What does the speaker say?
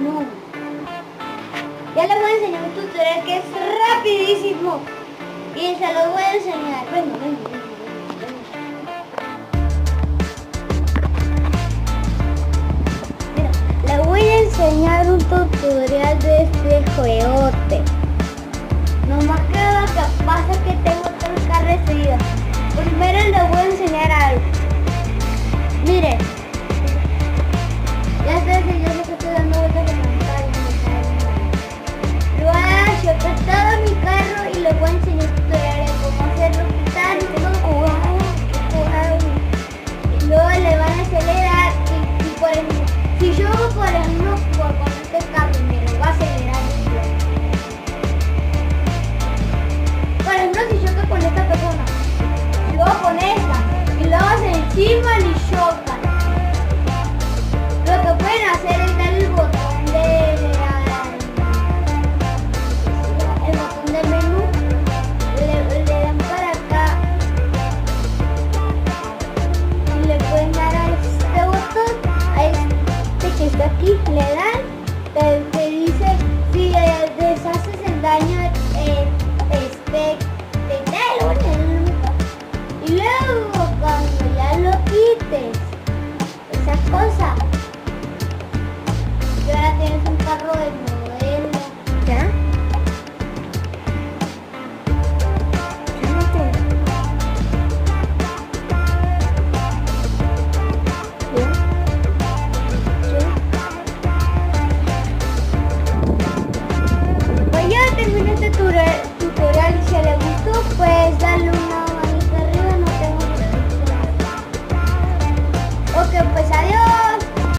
No. Ya les voy a enseñar un tutorial que es rapidísimo. Y se los voy a enseñar. Venga. Mira, les voy a enseñar un tutorial de este juegote. Nomás que lo que pasa es que tengo 3K recibidas. Primero les voy a enseñar algo. Mire. Ya sé que yo les estoy dando vueltas de pantalla. Lo voy a apretar mi carro y les voy a enseñar tutoriales de cómo hacerlo quitar y todo. Y luego le van a acelerar y por ejemplo, si yo por ejemplo con este carro me lo va a acelerar por ejemplo si choca con esta persona, luego con esta y luego se encima y chocan. Lo que pueden hacer es dar el botón del menú, le dan para acá y le pueden dar a este botón, a este que está aquí, le dan.